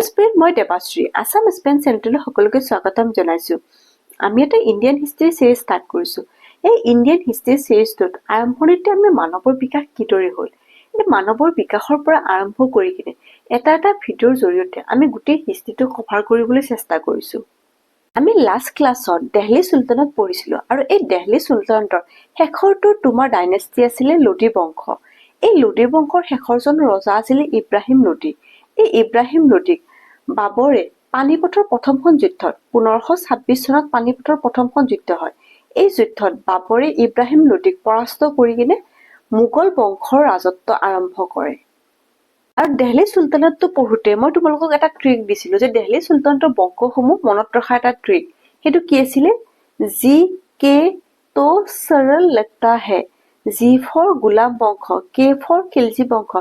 Spread মই Debashree Assam Spain central সকলোকে স্বাগতম জনাইছো। আমি এটা ইণ্ডিয়ান হিষ্ট্ৰী সিৰিজ ষ্টাৰ্ট কৰিছো। এই ইণ্ডিয়ান হিষ্ট্ৰী সিৰিজটোত আৰম্ভণিতে আমি মানৱৰ বিকাশ কিদৰে হ'ল, এই মানৱৰ বিকাশৰ পৰা আৰম্ভ কৰি কিনে এটা ভিডিঅ'ৰ জৰিয়তে আমি গোটেই হিষ্ট্ৰীটো কভাৰ কৰিবলৈ চেষ্টা কৰিছো। আমি লাষ্ট ক্লাছত দিল্লী চুলতানত পঢ়িছিলো আৰু এই দিল্লী চুলতানতৰ শেষৰটো তোমাৰ ডাইনেষ্টি আছিলে লোডি বংশ। এই লোডি বংশৰ শেষৰজন ৰজা আছিলে ইব্ৰাহিম লোডি। এই ইব্ৰাহিম লোডিক বাবৰে পানিপথৰ প্ৰথমখন যুদ্ধত 1526 চনত পানিপথৰ প্ৰথমখন যুদ্ধ হয়। এই যুদ্ধত বাবৰে ইব্ৰাহিম লোডিক পৰাস্ত কৰি কিনে মোগল বংশৰ ৰাজত্ব আৰম্ভ কৰে। আৰু দিল্লী চুলতানতটো পঢ়োতে মই তোমালোকক এটা ট্ৰিক দিছিলো যে দিল্লী চুলতানতৰ বংশসমূহ মনত ৰখা এটা ট্ৰিক। সেইটো কি আছিলে? জি কে তো সৰল লগতা হে। জি ফৰ গোলাম বংশ, কে ফৰ খিলজী বংশ,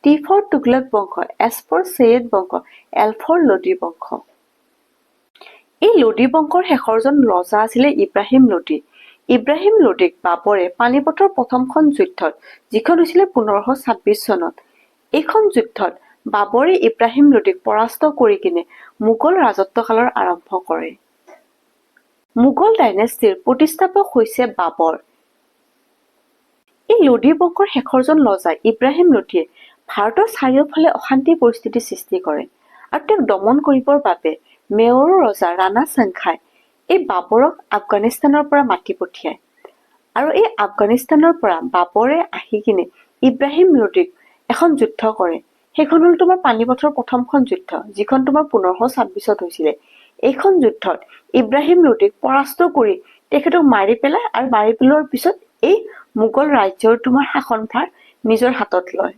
টি ফৰ তুগলক বংশ, এছ ফৰ সৈয়দ বংশ, এল ফৰ লোডি বংশ। এই লোডি বংশৰ শেষৰজন ৰজা আছিলে ইব্ৰাহিম লোডি। ইব্ৰাহিম লোডিক বাবৰে পানিপথৰ প্ৰথমখন যুদ্ধত, যিখন হৈছিলে 1526 চনত, এইখন যুদ্ধত বাবৰে ইব্ৰাহিম লোডিক পৰাস্ত কৰি কিনে মোগল ৰাজত্বকালৰ আৰম্ভ কৰে। মোগল ডাইনেষ্টিৰ প্ৰতিষ্ঠাপক হৈছে বাবৰ। এই লোডি বংশৰ শেষৰজন ৰজা ইব্ৰাহিম লোডিয়ে ভাৰতৰ চাৰিওফালে অশান্তি পৰিস্থিতি সৃষ্টি কৰে আৰু তেওঁক দমন কৰিবৰ বাবে মেওৰৰ ৰজা ৰাণা সাংঘাই এই বাবৰক আফগানিস্তানৰ পৰা মাতি পঠিয়ায়। আৰু এই আফগানিস্তানৰ পৰা বাবৰে আহি কিনে ইব্ৰাহিম লোডিক এখন যুদ্ধ কৰে। সেইখন হ'ল তোমাৰ পানিপথৰ প্ৰথমখন যুদ্ধ, যিখন তোমাৰ 1526ত হৈছিলে। এইখন যুদ্ধত ইব্ৰাহিম লোডিক পৰাস্ত কৰি তেখেতক মাৰি পেলায় আৰু মাৰি পেলোৱাৰ পিছত এই মোগল ৰাজ্যৰ তোমাৰ শাসনভাৰ নিজৰ হাতত লয়।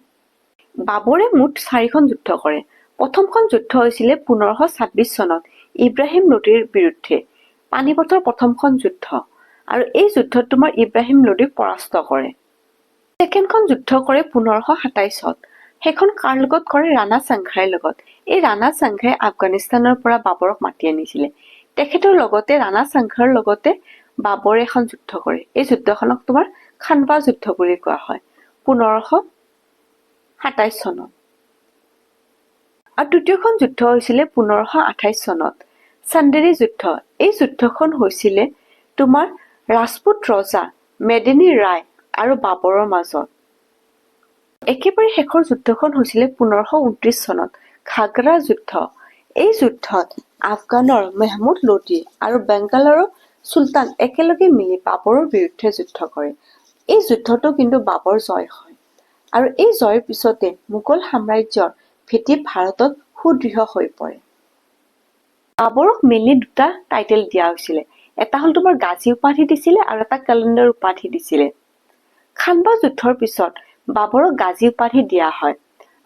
বাবৰে মুঠ 4খন যুদ্ধ কৰে। প্ৰথমখন যুদ্ধ হৈছিলে 1526 চনত ইব্ৰাহিম লোডিৰ বিৰুদ্ধে, পানিপথৰ প্ৰথমখন যুদ্ধ। আৰু এই যুদ্ধত তোমাৰ ইব্ৰাহিম লোডিক পৰাস্ত কৰে। ছেকেণ্ডখন যুদ্ধ কৰে 1527ত। সেইখন কাৰ লগত কৰে? ৰাণা সাংঘাইৰ লগত। এই ৰাণা সাংঘাই আফগানিস্তানৰ পৰা বাবৰক মাতি আনিছিলে। তেখেতৰ লগতে ৰাণা সাংঘাইৰ লগতে বাবৰে এখন যুদ্ধ কৰে। এই যুদ্ধখনক তোমাৰ খানবা যুদ্ধ বুলি কোৱা হয় 1527 চনত। আৰু দ্বিতীয়খন যুদ্ধ হৈছিলে 1528 চনত, চান্দেৰী যুদ্ধ। এই যুদ্ধখন হৈছিলে তোমাৰ ৰাজপুত ৰজা মেদিনী ৰায় আৰু বাবৰৰ মাজত। একেবাৰে শেষৰ যুদ্ধখন হৈছিলে 1529 চনত, ঘাগৰা যুদ্ধ। এই যুদ্ধত আফগানৰ মেহমুদ লোডি আৰু বেংগালৰৰ চুলতান একেলগে মিলি বাবৰৰ বিৰুদ্ধে যুদ্ধ কৰে। এই যুদ্ধটো কিন্তু বাবৰ জয় হয় আৰু এই জয়ৰ পিছতে মোগল সাম্ৰাজ্যৰ ভেটি ভাৰতত সুদৃঢ় হৈ পৰে। বাবৰক মেইনলি দুটা টাইটেল দিয়া হৈছিলে। এটা হ'ল তোমাৰ গাজী উপাধি দিছিলে আৰু এটা কেলেণ্ডাৰ উপাধি দিছিলে। খানবা যুদ্ধৰ পিছত বাবৰক গাজী উপাধি দিয়া হয়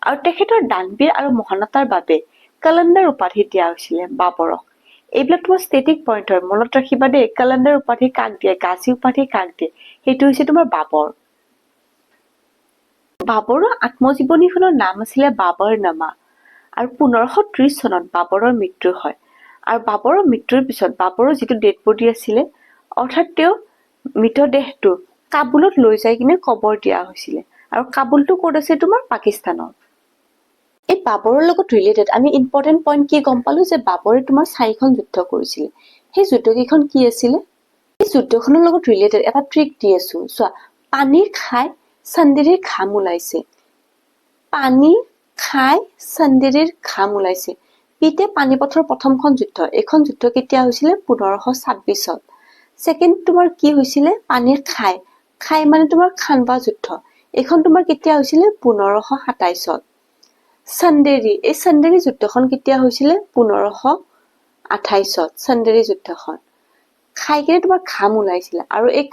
আৰু তেখেতৰ দানবীৰ আৰু মহানতাৰ বাবে কেলেণ্ডাৰ উপাধি দিয়া হৈছিলে বাবৰক। এইবিলাক তোমাৰ ষ্টেটিক পইণ্ট হয়, মনত ৰাখিবা দেই। কেলেণ্ডাৰ উপাধি কাক দিয়ে, গাজী উপাধি কাক দিয়ে, সেইটো হৈছে তোমাৰ বাবৰ। বাবৰৰ আত্মজীৱনীখনৰ নাম আছিলে বাবৰনামা। আৰু 1530 চনত বাবৰৰ মৃত্যু হয়। আৰু বাবৰৰ মৃত্যুৰ পিছত বাবৰৰ যিটো ডেড বডি আছিলে, অৰ্থাৎ তেওঁ মৃতদেহটো কাবুলত লৈ যাই কিনে কবৰ দিয়া হৈছিলে। আৰু কাবুলটো ক'ত আছে? তোমাৰ পাকিস্তানত। এই বাবৰৰ লগত ৰিলেটেড আমি ইম্পৰ্টেণ্ট পইণ্ট কি গম পালো যে বাবৰে তোমাৰ 4খন যুদ্ধ কৰিছিলে। সেই যুদ্ধকেইখন কি আছিলে? এই যুদ্ধখনৰ লগত ৰিলেটেড এটা ট্ৰিক দি আছো, চোৱা। পানীৰ খাই চান্দেৰীৰ ঘাম ওলাইছে। পানী খাই চান্দেৰীৰ ঘাম ওলাইছে। পিতে পানিপথৰ প্ৰথমখন যুদ্ধ। এইখন যুদ্ধ কেতিয়া হৈছিলে? 1526ত। ছেকেণ্ড তোমাৰ কি হৈছিলে? পানীৰ খাই। খাই মানে তোমাৰ খানবা যুদ্ধ। এইখন তোমাৰ কেতিয়া হৈছিলে? 1527ত। চান্দেৰী, এই চান্দেৰী যুদ্ধখন কেতিয়া হৈছিলে? 1528ত চান্দেৰী যুদ্ধখন। খাই কিনে তোমাৰ ঘাম ওলাইছিলে। আৰু এই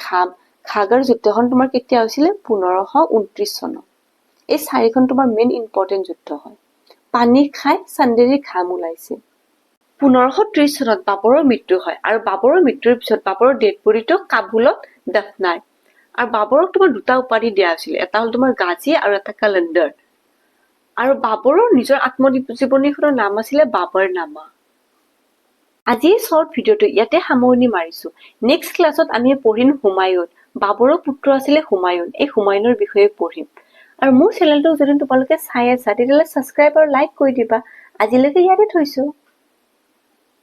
ঘাগৰ যুদ্ধখন তোমাৰ কেতিয়া হৈছিলে? 1529 চনত। এই 4খন তোমাৰ মেইন ইম্পৰ্টেণ্ট যুদ্ধ হয়। পানী খাই চান্দেৰীৰ ঘাম ওলাইছে। 1530 চনত বাবৰৰ মৃত্যু হয় আৰু বাবৰৰ মৃত্যুৰ পিছত বাবৰৰ ডেড বডিটো কাবুলত দফনায়। আৰু বাবৰক তোমাৰ দুটা উপাধি দিয়া হৈছিলে, এটা হ'ল তোমাৰ গাজী আৰু এটা কেলেণ্ডাৰ। আৰু বাবৰৰ নিজৰ আত্মজীৱনীখনৰ নাম আছিলে বাবৰনামা। আজি শ্বৰ্ট ভিডিঅ'টো ইয়াতে সামৰণি মাৰিছো। নেক্সট ক্লাছত আমি পঢ়িম হুমায়ুন। বাবৰৰ পুত্ৰ আছিলে হুমায়ুন। এই হুমায়ুনৰ বিষয়ে পঢ়িম। আৰু মোৰ চেনেলটো যদি তোমালোকে চাই আছা তেতিয়াহ'লে ছাবস্ক্ৰাইব আৰু লাইক কৰি দিবা আজিলৈকে ইয়াতে থৈছোঁ।